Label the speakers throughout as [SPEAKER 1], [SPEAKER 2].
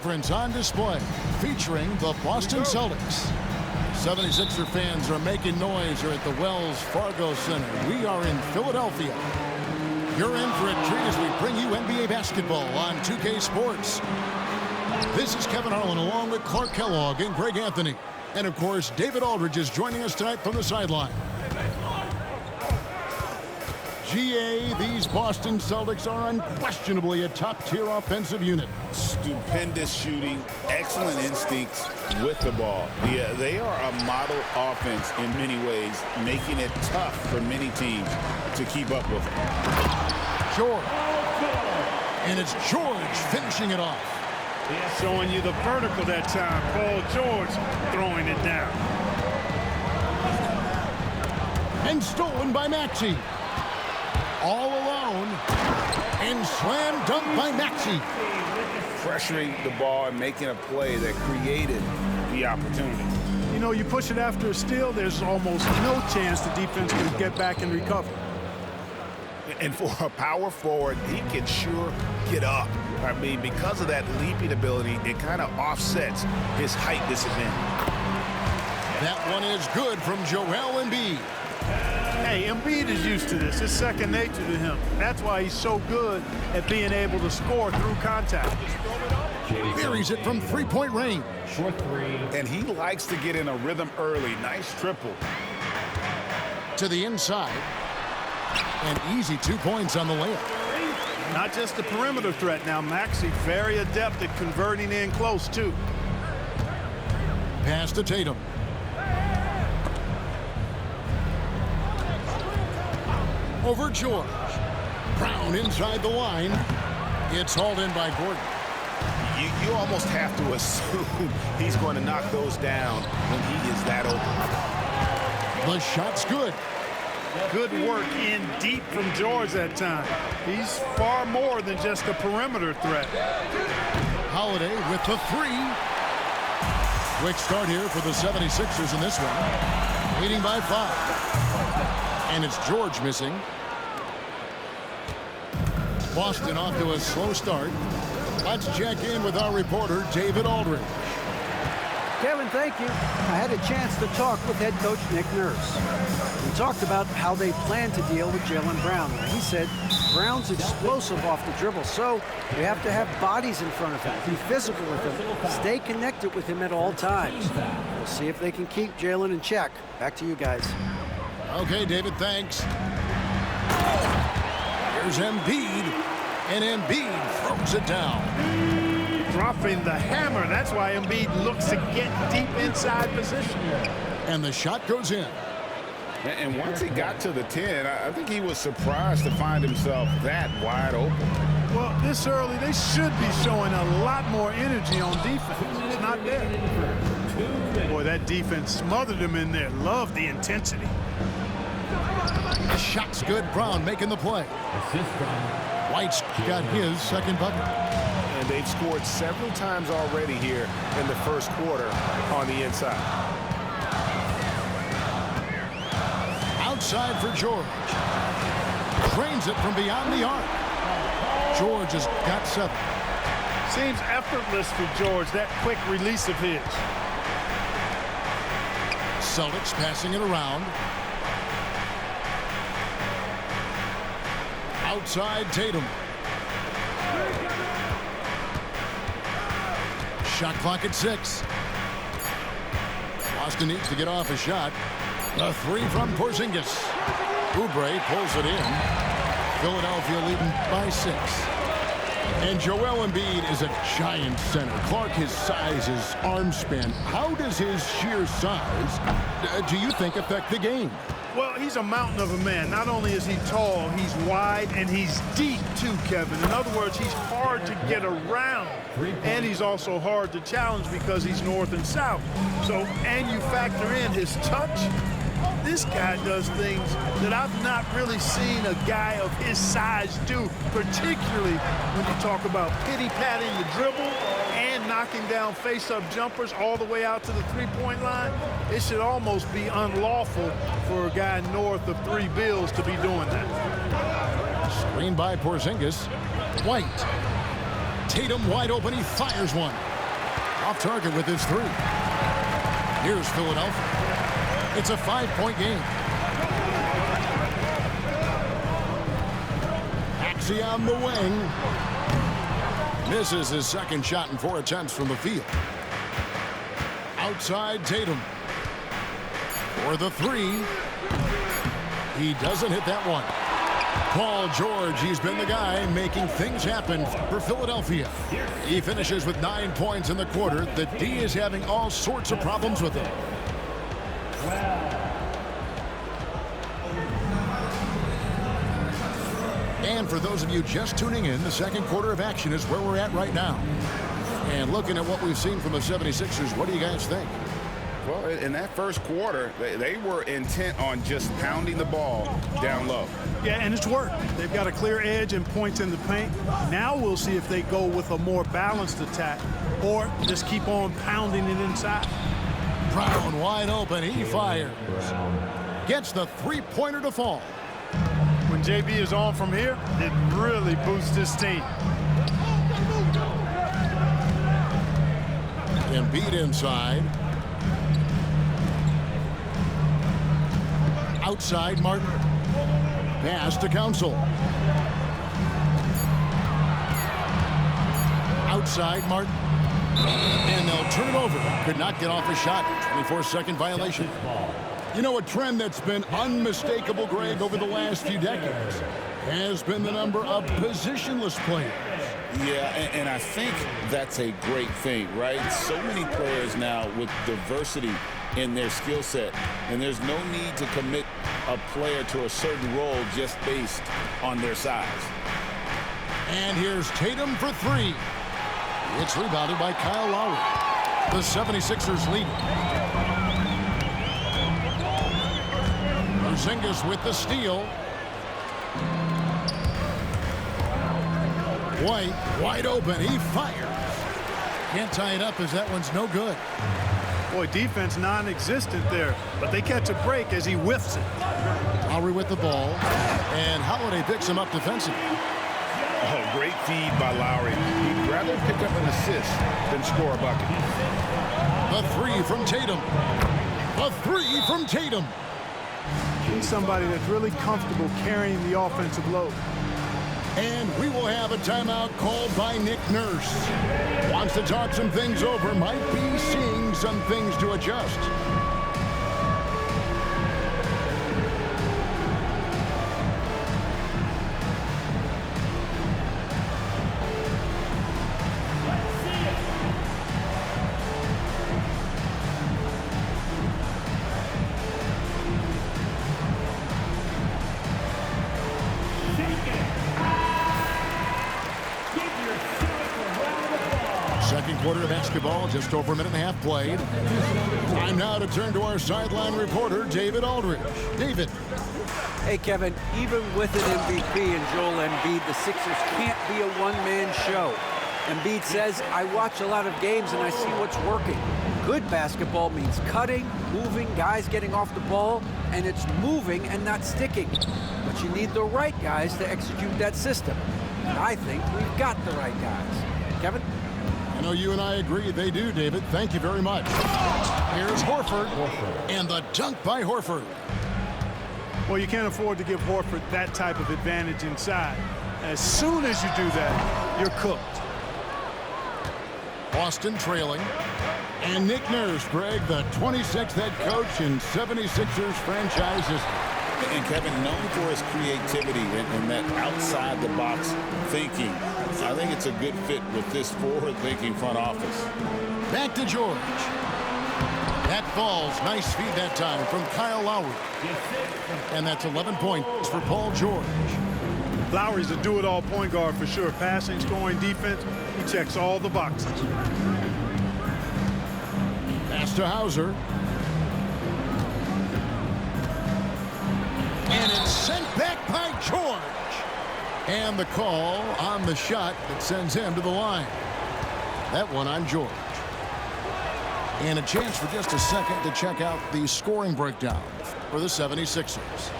[SPEAKER 1] Conference on display featuring the Boston Celtics. 76er fans are making noise here at the Wells Fargo Center. We are in Philadelphia. You're in for a treat as we bring you NBA basketball on 2K Sports. This is Kevin Harlan along with Clark Kellogg and Greg Anthony. And of course, David Aldridge is joining us tonight from the sideline. GA, these Boston Celtics are unquestionably a top-tier offensive unit.
[SPEAKER 2] Stupendous shooting, excellent instincts with the ball. Yeah, they are a model offense in many ways, making it tough for many teams to keep up with them.
[SPEAKER 1] George. And it's George finishing it off.
[SPEAKER 3] Showing you the vertical that time. Paul George throwing it down.
[SPEAKER 1] And stolen by Maxey. All alone, and slam dunk by Maxey.
[SPEAKER 2] Pressuring the ball and making a play that created the opportunity.
[SPEAKER 3] You know, you push it after a steal, there's almost no chance the defense can get back and recover.
[SPEAKER 2] And for a power forward, he can sure get up. I mean, because of that leaping ability, it kind of offsets his height disadvantage.
[SPEAKER 1] That one is good from Joel Embiid.
[SPEAKER 3] Hey, Embiid is used to this. It's second nature to him. That's why he's so good at being able to score through contact.
[SPEAKER 1] Buries it from three-point range.
[SPEAKER 4] Short three.
[SPEAKER 2] And he likes to get in a rhythm early. Nice triple.
[SPEAKER 1] To the inside. And easy 2 points on the layup.
[SPEAKER 3] Not just a perimeter threat now. Maxey very adept at converting in close, too.
[SPEAKER 1] Pass to Tatum. Over George. Brown inside the line. It's hauled in by Gordon.
[SPEAKER 2] You almost have to assume he's going to knock those down when he is that open.
[SPEAKER 1] The shot's good.
[SPEAKER 3] Good work in deep from George that time. He's far more than just a perimeter threat.
[SPEAKER 1] Holiday with the three. Quick start here for the 76ers in this one. Leading by 5. And it's George missing. Boston off to a slow start. Let's check in with our reporter, David Aldridge.
[SPEAKER 5] Kevin, thank you. I had a chance to talk with head coach Nick Nurse. We talked about how they plan to deal with Jaylen Brown. He said Brown's explosive off the dribble, so we have to have bodies in front of him, be physical with him, stay connected with him at all times. We'll see if they can keep Jaylen in check. Back to you guys.
[SPEAKER 1] Okay, David, thanks. Here's Embiid, and Embiid throws it down.
[SPEAKER 3] Dropping the hammer. That's why Embiid looks to get deep inside position.
[SPEAKER 1] And the shot goes in.
[SPEAKER 2] And once he got to the 10, I think he was surprised to find himself that wide open.
[SPEAKER 3] Well, this early, they should be showing a lot more energy on defense. It's not there. Boy, that defense smothered him in there. Love the intensity.
[SPEAKER 1] The shot's good. Brown making the play. White's got his second bucket.
[SPEAKER 2] And they've scored several times already here in the first quarter on the inside.
[SPEAKER 1] Outside for George. Drains it from beyond the arc. George has got 7.
[SPEAKER 3] Seems effortless for George, that quick release of his.
[SPEAKER 1] Celtics passing it around. Outside Tatum. Shot clock at 6. Boston needs to get off a shot. A 3 from Porzingis. Oubre pulls it in. Philadelphia leading by 6. And Joel Embiid is a giant center. Clark, his size, his arm span. How does his sheer size, do you think, affect the game?
[SPEAKER 3] Well, he's a mountain of a man. Not only is he tall, he's wide, and he's deep, too, Kevin. In other words, he's hard to get around. And he's also hard to challenge because he's north and south. So, and you factor in his touch. This guy does things that I've not really seen a guy of his size do, particularly when you talk about pity-patting the dribble and knocking down face-up jumpers all the way out to the three-point line. It should almost be unlawful for a guy north of 3 bills to be doing that.
[SPEAKER 1] Screen by Porzingis. White. Tatum wide open. He fires one. Off target with his 3. Here's Philadelphia. It's a 5-point game. Axie on the wing. Misses his second shot in 4 attempts from the field. Outside Tatum. For the 3. He doesn't hit that one. Paul George, he's been the guy making things happen for Philadelphia. He finishes with 9 points in the quarter. The D is having all sorts of problems with him. And for those of you just tuning in, the second quarter of action is where we're at right now. And looking at what we've seen from the 76ers, what do you guys think?
[SPEAKER 2] Well, in that first quarter, they were intent on just pounding the ball down low.
[SPEAKER 3] Yeah, and it's worked. They've got a clear edge and points in the paint. Now we'll see if they go with a more balanced attack or just keep on pounding it inside.
[SPEAKER 1] Brown wide open. He fires. Gets the 3-pointer to fall.
[SPEAKER 3] When JB is on from here, it really boosts his team.
[SPEAKER 1] Embiid inside. Outside Martin. Pass to Council. Outside Martin. And they'll turn it over. Could not get off a shot. 24-second violation. You know, a trend that's been unmistakable, Greg, over the last few decades has been the number of positionless players.
[SPEAKER 2] Yeah, and I think that's a great thing, right? So many players now with diversity in their skill set, and there's no need to commit a player to a certain role just based on their size.
[SPEAKER 1] And here's Tatum for 3. It's rebounded by Kyle Lowry. The 76ers lead. Porzingis with the steal. White wide open. He fires. Can't tie it up as that one's no good.
[SPEAKER 3] Boy, defense non-existent there, but they catch a break as he whiffs it.
[SPEAKER 1] Lowry with the ball, and Holiday picks him up defensively.
[SPEAKER 2] Oh, great feed by Lowry. He'd rather pick up an assist than score a bucket.
[SPEAKER 1] The 3 from Tatum. The 3 from Tatum.
[SPEAKER 3] He's somebody that's really comfortable carrying the offensive load.
[SPEAKER 1] And we will have a timeout called by Nick Nurse. Wants to talk some things over, might be seeing some things to adjust. Second quarter of basketball, just over a minute and a half played. Time now to turn to our sideline reporter, David Aldridge. David.
[SPEAKER 5] Hey, Kevin, even with an MVP and Joel Embiid, the Sixers can't be a one-man show. Embiid says, I watch a lot of games and I see what's working. Good basketball means cutting, moving, guys getting off the ball, and it's moving and not sticking. But you need the right guys to execute that system. And I think we've got the right guys. Kevin?
[SPEAKER 1] I know you and I agree they do, David. Thank you very much. Here's Horford. And the dunk by Horford.
[SPEAKER 3] Well, you can't afford to give Horford that type of advantage inside. As soon as you do that, you're cooked.
[SPEAKER 1] Boston trailing. And Nick Nurse, Greg, the 26th head coach in 76ers franchise history.
[SPEAKER 2] And Kevin, known for his creativity and that outside-the-box thinking, I think it's a good fit with this forward-thinking front office.
[SPEAKER 1] Back to George. That falls. Nice feed that time from Kyle Lowry. And that's 11 points for Paul George.
[SPEAKER 3] Lowry's a do-it-all point guard for sure. Passing, scoring, defense, he checks all the boxes.
[SPEAKER 1] Pass to Hauser. And it's sent back by George. And the call on the shot that sends him to the line. That one on George. And a chance for just a second to check out the scoring breakdown for the 76ers.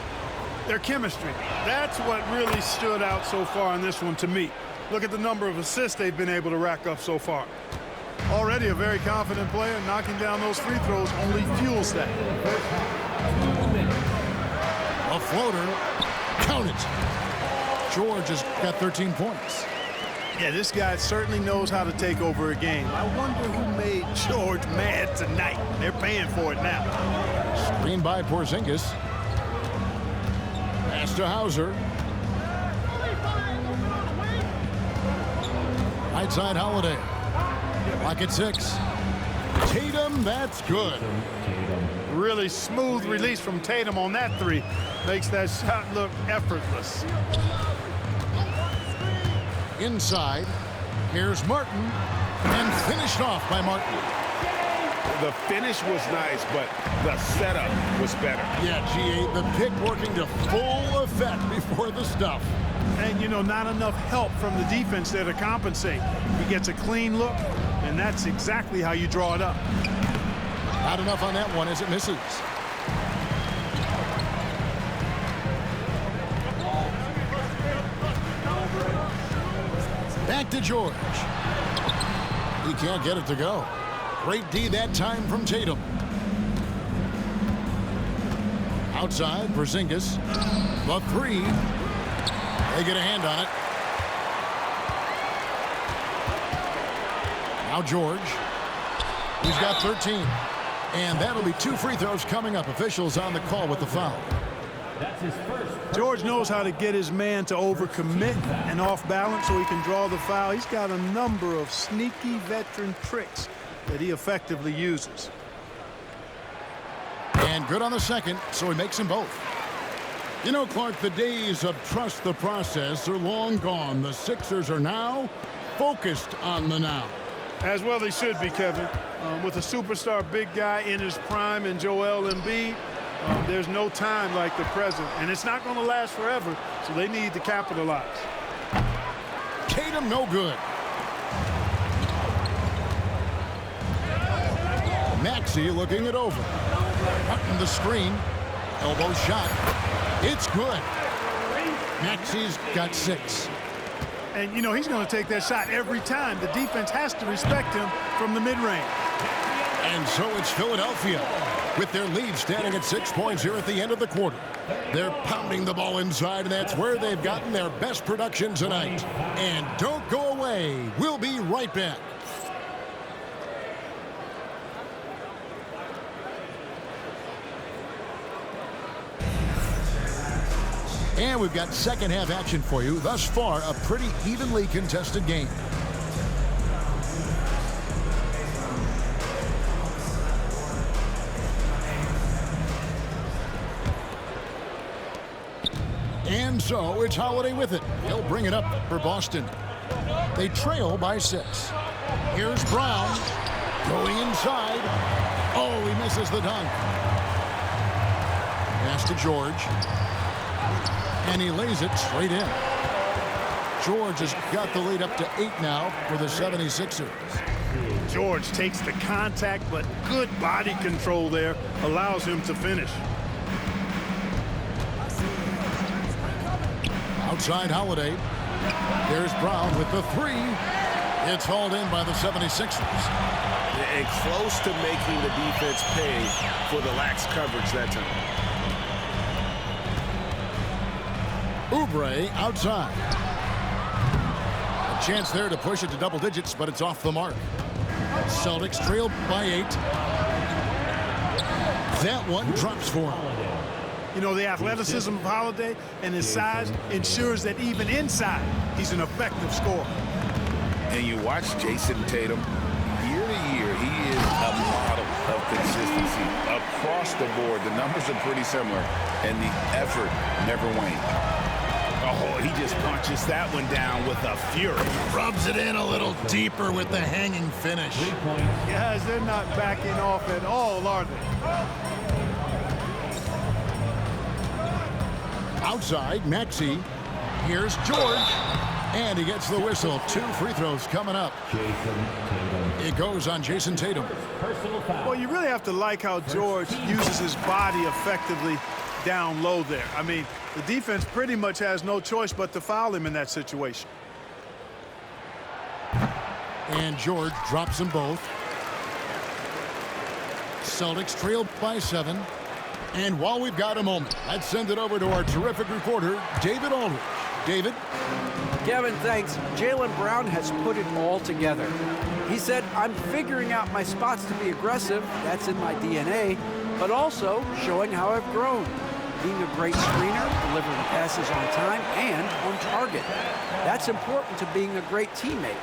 [SPEAKER 3] Their chemistry. That's what really stood out so far in this one to me. Look at the number of assists they've been able to rack up so far. Already Already a very confident player. Knocking down those free throws only fuels that.
[SPEAKER 1] A floater. Count it. George has got 13 points.
[SPEAKER 3] Yeah, this guy certainly knows how to take over a game. I wonder who made George mad tonight. They're paying for it now.
[SPEAKER 1] Screen by Porzingis. Pass to Hauser. Right side Holiday. Lock at 6. Tatum, that's good.
[SPEAKER 3] Really smooth release from Tatum on that three. Makes that shot look effortless.
[SPEAKER 1] Inside, here's Martin, and finished off by Martin.
[SPEAKER 4] The finish was nice, but the setup was better.
[SPEAKER 1] Yeah, G8, the pick working to full effect before the stuff.
[SPEAKER 3] And, you know, not enough help from the defense there to compensate. He gets a clean look, and that's exactly how you draw it up.
[SPEAKER 1] Not enough on that one as it misses. Back to George. He can't get it to go. Great D that time from Tatum. Outside, Porzingis. The three. They get a hand on it. Now George. He's got 13. And that'll be 2 free throws coming up. Officials on the call with the foul.
[SPEAKER 6] That's his first.
[SPEAKER 3] George knows how to get his man to overcommit and off balance so he can draw the foul. He's got a number of sneaky veteran tricks that he effectively uses.
[SPEAKER 1] And good on the second, so he makes them both. You know, Clark, the days of trust the process are long gone. The Sixers are now focused on the now.
[SPEAKER 3] As well they should be, Kevin. With a superstar big guy in his prime in Joel Embiid, there's no time like the present. And it's not going to last forever, so they need to capitalize.
[SPEAKER 1] Tatum no good. Maxey looking it over. Cutting the screen. Elbow shot. It's good. Maxey's got 6.
[SPEAKER 3] And, you know, he's going to take that shot every time. The defense has to respect him from the mid-range.
[SPEAKER 1] And so it's Philadelphia with their lead standing at 6 points here at the end of the quarter. They're pounding the ball inside, and that's where they've gotten their best production tonight. And don't go away. We'll be right back. And we've got second half action for you. Thus far, a pretty evenly contested game. And so it's Holiday with it. He'll bring it up for Boston. They trail by 6. Here's Brown going inside. Oh, he misses the dunk. Pass to George. And he lays it straight in. George has got the lead up to 8 now for the 76ers.
[SPEAKER 3] George takes the contact, but good body control there allows him to finish.
[SPEAKER 1] Outside Holiday. There's Brown with the 3. It's hauled in by the 76ers.
[SPEAKER 4] And close to making the defense pay for the lax coverage that time.
[SPEAKER 1] Oubre outside. A chance there to push it to double digits, but it's off the mark. Celtics trailed by 8. That one drops for him.
[SPEAKER 3] You know, the athleticism of Holiday and his size ensures that even inside, he's an effective scorer.
[SPEAKER 4] And you watch Jason Tatum, year to year, he is a model of consistency. Across the board, the numbers are pretty similar, and the effort never wanes. Oh, he just punches that one down with a fury.
[SPEAKER 1] Rubs it in a little deeper with the hanging finish.
[SPEAKER 3] Guys, they're not backing off at all, are they?
[SPEAKER 1] Outside, Maxey. Here's George. And he gets the whistle. 2 free throws coming up. It goes on Jason Tatum.
[SPEAKER 3] Well, you really have to like how George uses his body effectively down low there. I mean, the defense pretty much has no choice but to foul him in that situation.
[SPEAKER 1] And George drops them both. Celtics trail by 7. And while we've got a moment, let's send it over to our terrific reporter, David Aldridge. David?
[SPEAKER 5] Kevin, thanks. Jaylen Brown has put it all together. He said, I'm figuring out my spots to be aggressive. That's in my DNA. But also showing how I've grown. Being a great screener, delivering passes on time and on target. That's important to being a great teammate.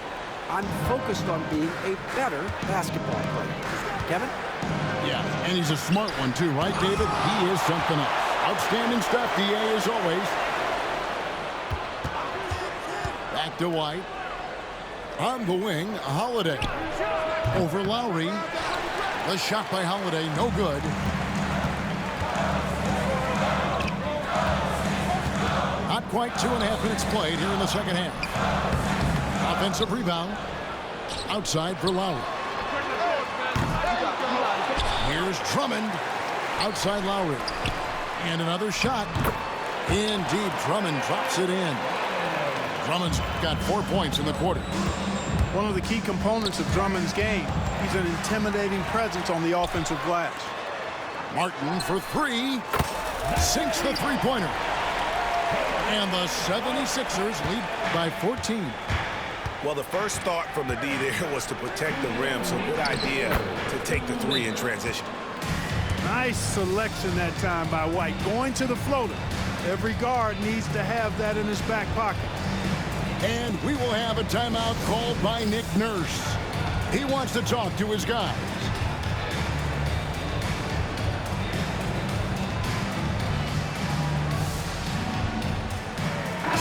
[SPEAKER 5] I'm focused on being a better basketball player. Kevin?
[SPEAKER 1] Yeah, and he's a smart one too, right, David? He is something else. Outstanding stuff, DA, as always. Back to White. On the wing, Holiday. Over Lowry. The shot by Holiday, no good. Not quite 2.5 minutes played here in the second half. Offensive rebound. Outside for Lowry. Here's Drummond. Outside Lowry. And another shot. In deep. Drummond drops it in. Drummond's got 4 points in the quarter.
[SPEAKER 3] One of the key components of Drummond's game. He's an intimidating presence on the offensive glass.
[SPEAKER 1] Martin for 3. Sinks the three-pointer. And the 76ers lead by 14.
[SPEAKER 4] Well, the first thought from the D there was to protect the rim, so good idea to take the 3 in transition.
[SPEAKER 3] Nice selection that time by White. Going to the floater. Every guard needs to have that in his back pocket.
[SPEAKER 1] And we will have a timeout called by Nick Nurse. He wants to talk to his guys.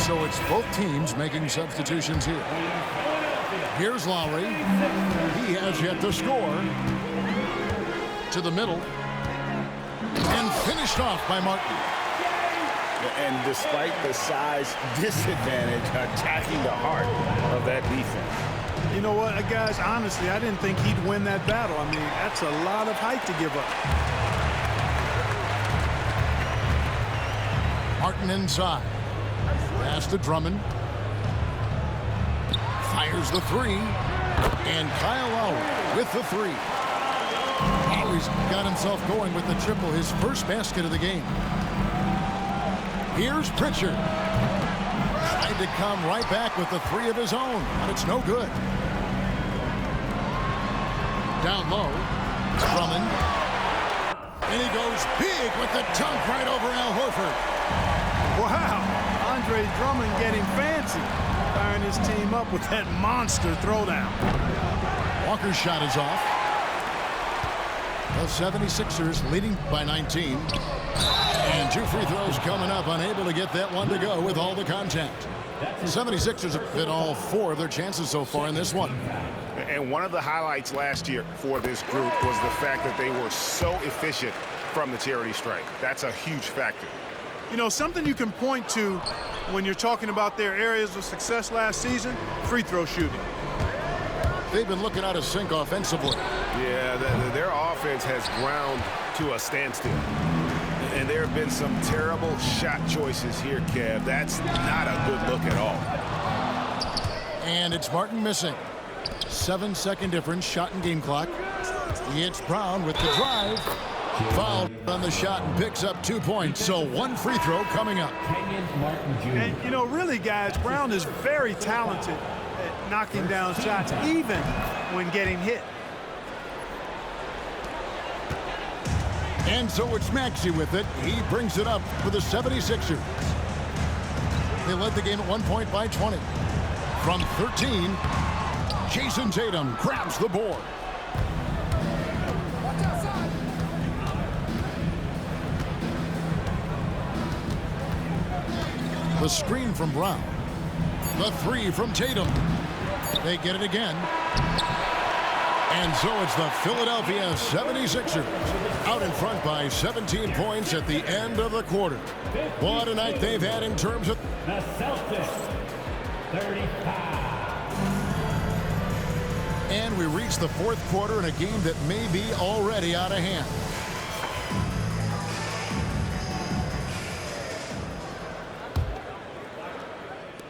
[SPEAKER 1] So it's both teams making substitutions here. Here's Lowry. He has yet to score. To the middle. And finished off by Martin.
[SPEAKER 2] And despite the size disadvantage, attacking the heart of that defense.
[SPEAKER 3] You know what, guys, honestly, I didn't think he'd win that battle. I mean, that's a lot of height to give up.
[SPEAKER 1] Martin inside. Pass to Drummond. Fires the 3. And Kyle Lowry with the 3. Lowry's got himself going with the triple, his first basket of the game. Here's Pritchard. Tried to come right back with the 3 of his own, but it's no good. Down low, Drummond. And he goes big with the dunk right over Al Horford.
[SPEAKER 3] Wow. Andre Drummond getting fancy, firing his team up with that monster throwdown.
[SPEAKER 1] Walker's shot is off. The 76ers leading by 19. And 2 free throws coming up, unable to get that one to go with all the contact. The 76ers have hit all 4 of their chances so far in this one.
[SPEAKER 7] And one of the highlights last year for this group was the fact that they were so efficient from the charity stripe. That's a huge factor.
[SPEAKER 3] You know, something you can point to when you're talking about their areas of success last season, free throw shooting.
[SPEAKER 1] They've been looking out of sync offensively.
[SPEAKER 7] Yeah, their offense has ground to a standstill. And there have been some terrible shot choices here, Kev. That's not a good look at all.
[SPEAKER 1] And it's Martin missing. 7-second difference, shot and game clock. It's Brown with the drive. Fouled on the shot and picks up 2 points. So 1 free throw coming up.
[SPEAKER 3] And, you know, really, guys, Brown is very talented at knocking down shots, even when getting hit.
[SPEAKER 1] And so it's Maxey with it. He brings it up for the 76ers. They led the game at 1 point by 20. From 13, Jason Tatum grabs the board. The screen from Brown. The 3 from Tatum. They get it again. And so it's the Philadelphia 76ers out in front by 17 points at the end of the quarter. What a night they've had in terms of
[SPEAKER 6] The Celtics, 35.
[SPEAKER 1] And we reach the 4th quarter in a game that may be already out of hand.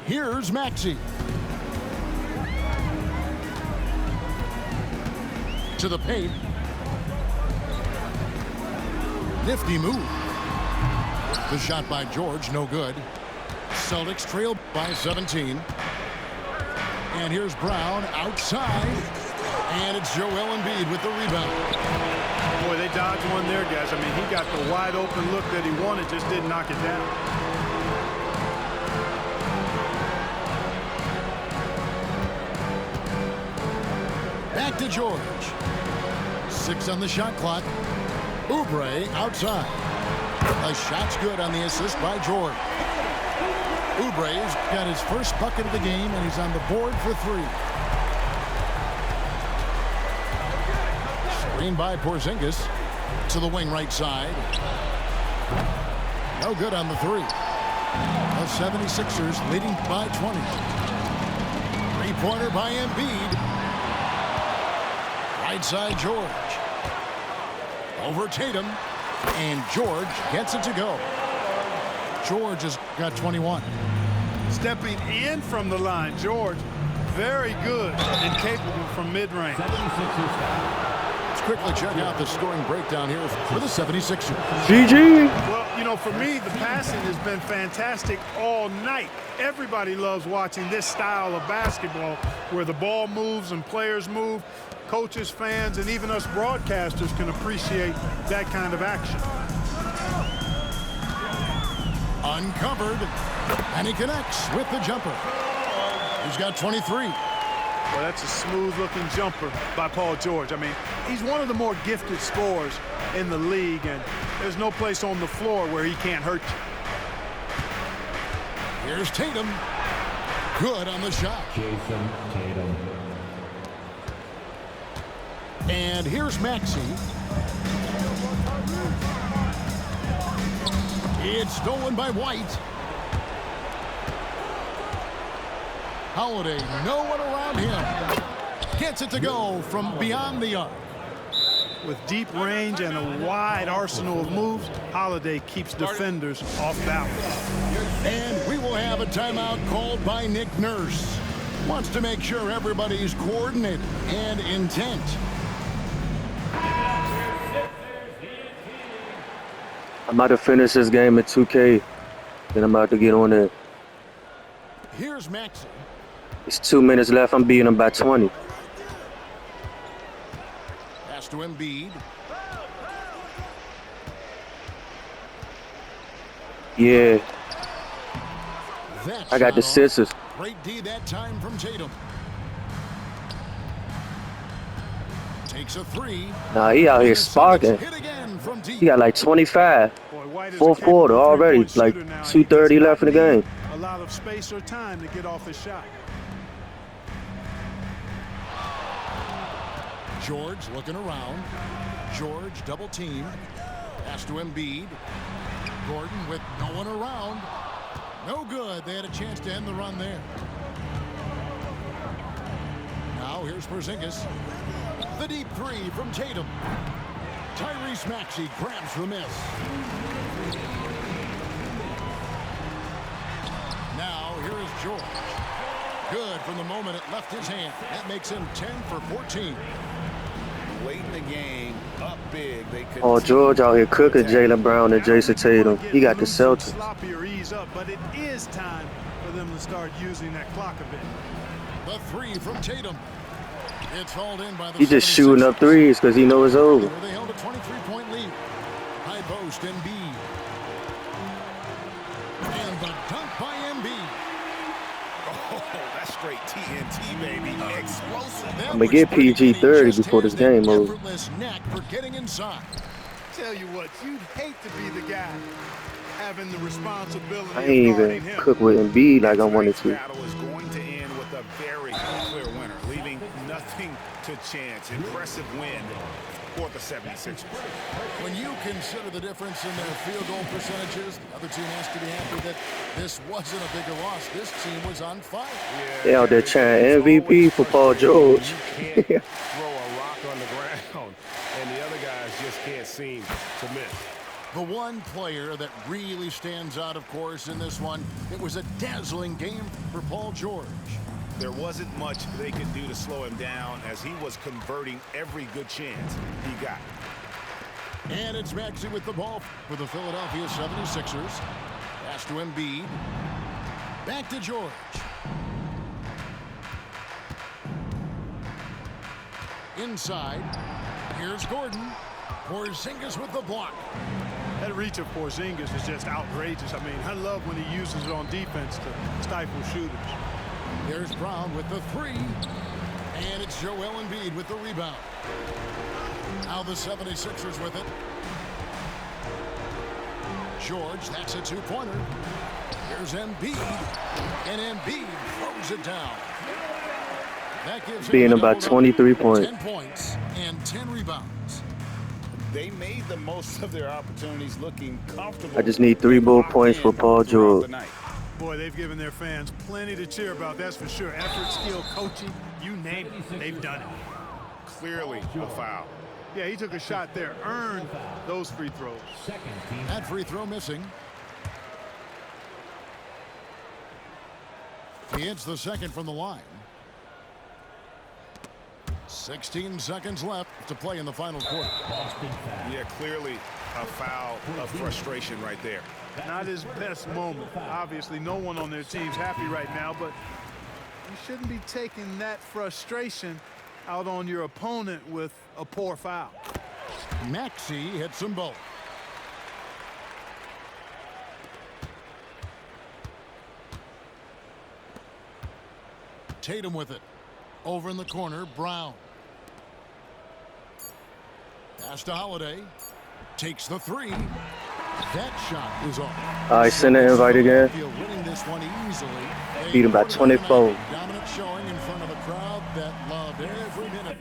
[SPEAKER 1] Here's Maxey. To the paint. Nifty move. The shot by George, no good. Celtics trail by 17. And here's Brown outside. And it's Joel Embiid with the rebound.
[SPEAKER 3] Boy, they dodged one there, guys. I mean, he got the wide open look that he wanted, just didn't knock it down.
[SPEAKER 1] Back to George. 6 on the shot clock. Oubre outside. A shot's good on the assist by George. Oubre's got his first bucket of the game, and he's on the board for 3. Screen by Porzingis to the wing right side. No good on the 3. The 76ers leading by 20. Three-pointer by Embiid. Right side George. Over Tatum. And George gets it to go. George has got 21.
[SPEAKER 3] Stepping in from the line, George, very good and capable from mid-range.
[SPEAKER 1] Let's quickly check out the scoring breakdown here for the 76ers.
[SPEAKER 5] GG.
[SPEAKER 3] Well, you know, for me, the passing has been fantastic all night. Everybody loves watching this style of basketball where the ball moves and players move. Coaches, fans, and even us broadcasters can appreciate that kind of action.
[SPEAKER 1] Uncovered, and he connects with the jumper. He's got 23.
[SPEAKER 3] Well, that's a smooth-looking jumper by Paul George. I mean, he's one of the more gifted scorers in the league, and there's no place on the floor where he can't hurt you.
[SPEAKER 1] Here's Tatum. Good on the shot.
[SPEAKER 6] Jason Tatum.
[SPEAKER 1] And here's Maxey. It's stolen by White. Holiday, no one around him. Gets it to go from beyond the arc.
[SPEAKER 3] With deep range and a wide arsenal of moves, Holiday keeps defenders off balance.
[SPEAKER 1] And we will have a timeout called by Nick Nurse. Wants to make sure everybody's coordinated and intent.
[SPEAKER 8] I'm about to finish this game at 2K, then I'm about to get on it.
[SPEAKER 1] Here's Maxey.
[SPEAKER 8] It's 2 minutes left. I'm beating him by 20.
[SPEAKER 1] Pass to Embiid.
[SPEAKER 8] Yeah,
[SPEAKER 1] That
[SPEAKER 8] I got the
[SPEAKER 1] shot off.
[SPEAKER 8] scissors.
[SPEAKER 1] Great D that time from Tatum. Takes a 3.
[SPEAKER 8] Nah, he out here sparking.
[SPEAKER 1] Hit again from deep.
[SPEAKER 8] He got like 25.
[SPEAKER 3] Boy, White is a
[SPEAKER 8] Fourth quarter
[SPEAKER 3] capable
[SPEAKER 8] already,
[SPEAKER 3] three-point
[SPEAKER 8] like
[SPEAKER 3] shooter now.
[SPEAKER 8] 2:30 left in the game.
[SPEAKER 3] A lot of space or time to get off his shot.
[SPEAKER 1] George looking around. George double teamed. Pass to Embiid. Gordon with no one around. No good. They had a chance to end the run there. Now here's Porzingis. The deep 3 from Tatum. Tyrese Maxey grabs the miss. Now here is George. Good from the moment it left his hand. That makes him 10 for 14.
[SPEAKER 2] Late in the game, up big. They could.
[SPEAKER 8] Oh, George out here cooking Jaylen Brown and Jason Tatum. He got the Celtics.
[SPEAKER 3] Sloppy or ease up, but it is time for them to start using that clock a bit.
[SPEAKER 1] The 3 from Tatum. It's hauled in by the
[SPEAKER 8] He just shooting up threes because he know it's over.
[SPEAKER 1] They held a 23-point lead. High post, Embiid. And the dunk by Embiid.
[SPEAKER 7] Oh, that's straight TNT, baby. Explosive.
[SPEAKER 8] I'm gonna get PG-30 before this game over.
[SPEAKER 1] Effortless knack for getting inside.
[SPEAKER 3] Tell you what, you'd hate to be the guy having the responsibility
[SPEAKER 8] I ain't
[SPEAKER 3] of guarding
[SPEAKER 8] even
[SPEAKER 3] him.
[SPEAKER 8] cook with Embiid like I wanted to.
[SPEAKER 7] Tonight's battle is going to end with a very clear winner, leaving nothing to chance. Impressive win for the 76ers.
[SPEAKER 1] When you consider the difference in their field goal percentages, the other team has to be happy that this wasn't a bigger loss. This team was on fire.
[SPEAKER 8] They out there trying MVP for Paul George.
[SPEAKER 7] You can't throw a rock on the ground, and the other guys just can't seem to miss.
[SPEAKER 1] The one player that really stands out, of course, in this one, it was a dazzling game for Paul George.
[SPEAKER 7] There wasn't much they could do to slow him down as he was converting every good chance he got.
[SPEAKER 1] And it's Maxey with the ball for the Philadelphia 76ers. Pass to Embiid. Back to George. Inside. Here's Gordon. Porzingis with the block.
[SPEAKER 3] That reach of Porzingis is just outrageous. I mean, I love when he uses it on defense to stifle shooters.
[SPEAKER 1] Here's Brown with the three. And it's Joel Embiid with the rebound. Now the 76ers with it. George, that's a two-pointer. Here's Embiid. And Embiid throws it down. That gives
[SPEAKER 8] Being about 23 points.
[SPEAKER 1] 10 points and 10 rebounds.
[SPEAKER 2] They made the most of their opportunities, looking comfortable.
[SPEAKER 8] I just need 3 more points for Paul George.
[SPEAKER 3] Boy, they've given their fans plenty to cheer about, that's for sure. Effort, skill, coaching, you name it, they've done it.
[SPEAKER 7] Clearly a foul.
[SPEAKER 3] Yeah, he took a shot there, earned those free throws.
[SPEAKER 1] That free throw missing. He hits the second from the line. 16 seconds left to play in the final quarter.
[SPEAKER 7] Yeah, clearly a foul of frustration right there.
[SPEAKER 3] Not his best moment. Obviously, no one on their team's happy right now, but you shouldn't be taking that frustration out on your opponent with a poor foul.
[SPEAKER 1] Maxey hits them both. Tatum with it. Over in the corner, Brown. Pass to Holiday. Takes the three. That shot is off.
[SPEAKER 8] I send an invite again.
[SPEAKER 1] Winning this one easily.
[SPEAKER 8] Beat him by 24.
[SPEAKER 1] Dominant showing in front of a crowd that loved every minute.